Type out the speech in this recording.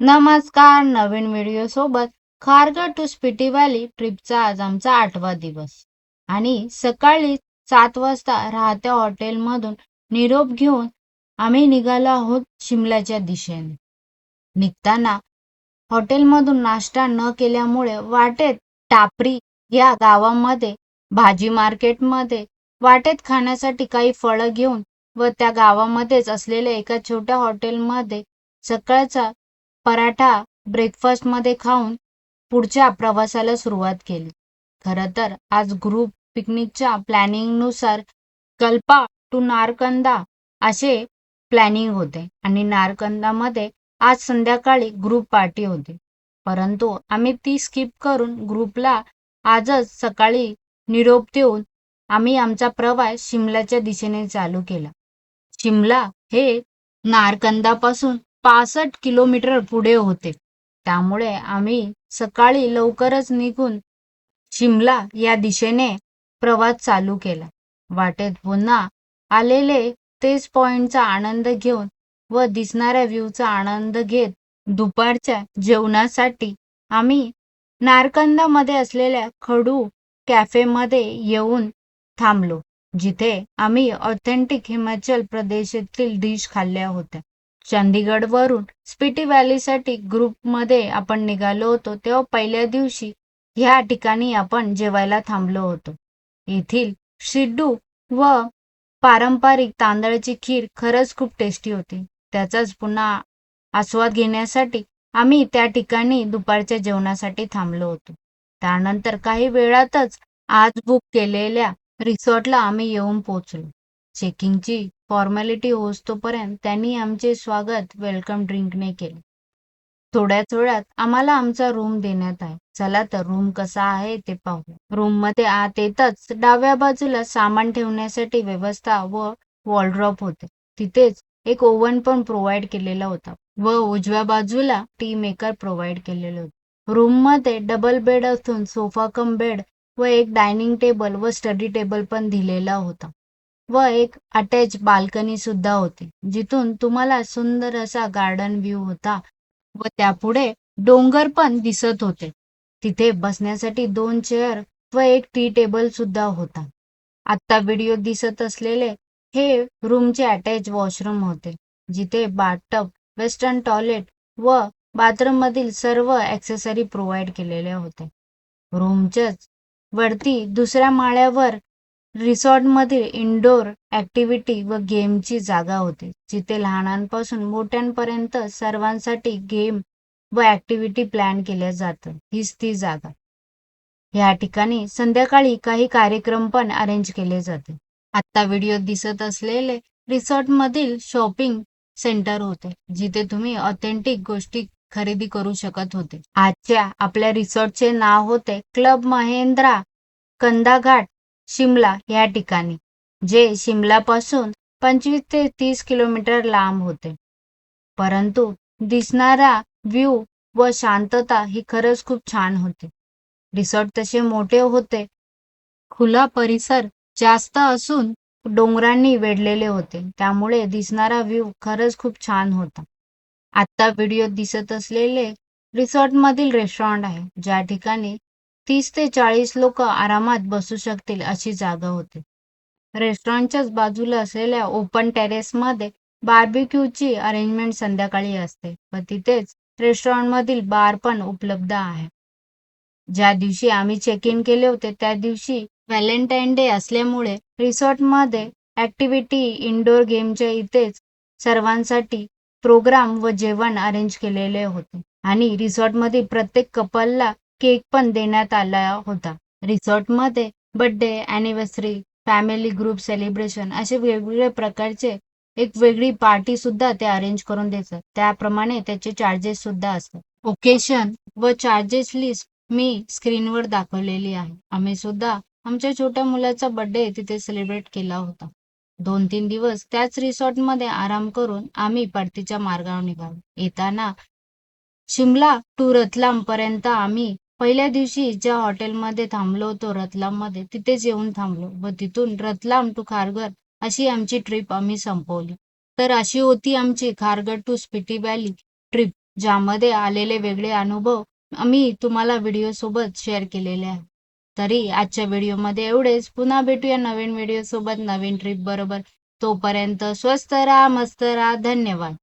नमस्कार. नवीन व्हिडिओ सोबत Kharghar to Spiti valley ट्रिपचा आज आमचा 8वा दिवस आणि सकाळी 7 वाजता राहत्या हॉटेलमधून निरोप घेऊन आम्ही निघालो आहोत शिमल्याच्या दिशेने. निघताना हॉटेलमधून नाश्ता न केल्यामुळे वाटेत टापरी या गावामध्ये भाजी मार्केटमध्ये वाटेत खाण्यासाठी काही फळं घेऊन व त्या गावामध्येच असलेल्या एका छोट्या हॉटेलमध्ये सकाळचा पराठा ब्रेकफास्टमध्ये खाऊन पुढच्या प्रवासाला सुरुवात केली. खरं तर आज ग्रुप पिकनिकच्या प्लॅनिंगनुसार कल्पा टू नारकंदा असे प्लॅनिंग होते आणि नारकंदामध्ये आज संध्याकाळी ग्रुप पार्टी होती. परंतु आम्ही ती स्किप करून ग्रुपला आजच सकाळी निरोप देऊन आम्ही आमचा प्रवास शिमल्याच्या दिशेने चालू केला. शिमला हे नारकंदापासून 65 किलोमीटर पुढे होते. त्यामुळे आम्ही सकाळी लवकरच निघून शिमला या दिशेने प्रवास चालू केला. वाटेत पुन्हा आलेले तेच पॉइंटचा आनंद घेऊन व दिसणाऱ्या व्ह्यूचा आनंद घेत दुपारच्या जेवणासाठी आम्ही नारकंदामध्ये असलेल्या खडू कॅफेमध्ये येऊन थांबलो, जिथे आम्ही ऑथेंटिक हिमाचल प्रदेशातील डिश खाल्ल्या होत्या. चंदीगडवरून स्पिटी व्हॅलीसाठी ग्रुपमध्ये आपण निघालो होतो तेव्हा पहिल्या दिवशी ह्या ठिकाणी आपण जेवायला थांबलो होतो. येथील सिड्डू व पारंपरिक तांदळाची खीर खरंच खूप टेस्टी होती. त्याचाच पुन्हा आस्वाद घेण्यासाठी आम्ही त्या ठिकाणी दुपारच्या जेवणासाठी थांबलो होतो. त्यानंतर काही वेळातच आज बुक केलेल्या रिसॉर्टला आम्ही येऊन पोहोचलो. चेकिंगची फॉर्मॅलिटी होईस्तोपर्यंत त्यांनी आमचे स्वागत वेलकम ड्रिंकने केले. थोड्याच वेळात आम्हाला आमचा रूम देण्यात आहे. चला तर रूम कसा आहे ते पाहू. रूम मध्ये आत येतच डाव्या बाजूला सामान ठेवण्यासाठी व्यवस्था व वॉलड्रॉप होते. तिथेच एक ओव्हन पण प्रोव्हाइड केलेला होता व उजव्या बाजूला टी मेकर प्रोव्हाइड केलेले होते. रूम मध्ये डबल बेड असून सोफा कम बेड व एक डायनिंग टेबल व स्टडी टेबल पण दिलेला होता व एक अटॅच बाल्कनी सुद्धा होती, जिथून तुम्हाला सुंदर असा गार्डन व्ह्यू होता व त्यापुढे डोंगर पण दिसत होते. तिथे बसण्यासाठी 2 चेअर व एक टी टेबल सुद्धा होता. आता व्हिडिओ दिसत असलेले हे रूमचे अटॅच वॉशरूम होते, जिथे बाथटब, वेस्टर्न टॉयलेट व बाथरूम मधील सर्व ॲक्सेसरी प्रोव्हाइड केलेल्या होत्या. रूमच्याच वरती दुसऱ्या माळ्यावर रिसॉर्टमधील इनडोअर ॲक्टिव्हिटी व गेमची जागा होती, जिथे लहानांपासून मोठ्यांपर्यंत सर्वांसाठी गेम व ॲक्टिव्हिटी प्लॅन केल्या जातात. हीच ती जागा. या ठिकाणी संध्याकाळी काही कार्यक्रम पण अरेंज केले जाते. आता व्हिडिओ दिसत असलेले रिसॉर्टमधील शॉपिंग सेंटर होते, जिथे तुम्ही ऑथेंटिक गोष्टी खरेदी करू शकत होते. आजच्या आपल्या रिसॉर्टचे नाव होते क्लब महेंद्रा कंदाघाट शिमला या ठिकाणी, जे शिमलापासून 25 ते 30 किलोमीटर लांब होते. परंतु दिसणारा व्ह्यू व शांतता ही खरंच खूप छान होती. रिसॉर्ट तसे मोठे होते, खुला परिसर जास्त असून डोंगरांनी वेढलेले होते, त्यामुळे दिसणारा व्ह्यू खरंच खूप छान होता. आता व्हिडिओ दिसत असलेले रिसॉर्टमधील रेस्टॉरंट आहे, ज्या ठिकाणी 30 ते 40 लोक आरामात बसू शकतील अशी जागा होती. रेस्टॉरंटच्याच बाजूला असलेल्या ओपन टेरेसमध्ये बार्बिक्यूची अरेंजमेंट संध्याकाळी असते व तिथेच रेस्टॉरंटमधील बार पण उपलब्ध आहे. ज्या दिवशी आम्ही चेक इन केले होते त्या दिवशी व्हॅलेंटाईन डे असल्यामुळे रिसॉर्टमध्ये ॲक्टिव्हिटी इनडोअर गेमच्या इथेच सर्वांसाठी प्रोग्राम व जेवण अरेंज केलेले होते आणि रिसॉर्टमध्ये प्रत्येक कपलला केक पण देण्यात आला होता. रिसॉर्टमध्ये birthday, anniversary, family group celebration असे वेगवेगळे प्रकारचे एक वेगळी पार्टी सुद्धा ते अरेंज करून द्यायचं. त्याप्रमाणे त्याचे चार्जेस सुद्धा असतात. ओकेशन व चार्जेस लिस्ट मी स्क्रीनवर दाखवलेली आहे. आम्ही सुद्धा आमच्या छोट्या मुलाचा बर्थडे तिथे सेलिब्रेट केला होता. 2-3 दिवस त्याच रिसॉर्टमध्ये आराम करून आम्ही परतीच्या मार्गावर निघालो. येताना शिमला टू रतलाम पर्यंत आम्ही पहिल्या दिवशी ज्या हॉटेलमध्ये थांबलो होतो रतलाममध्ये, तिथेच येऊन थांबलो व तिथून रतलाम टू खारघर अशी आमची ट्रिप आम्ही संपवली. तर अशी होती आमची Kharghar to Spiti valley trip. ज्यामध्ये आलेले वेगळे अनुभव आम्ही तुम्हाला व्हिडिओ सोबत शेअर केलेले आहे. तरी आजच्या व्हिडिओमध्ये एवढेच. पुन्हा भेटूया नवीन व्हिडिओ सोबत, नवीन ट्रिप बरोबर. तोपर्यंत स्वस्त राहा, मस्त राहा. धन्यवाद.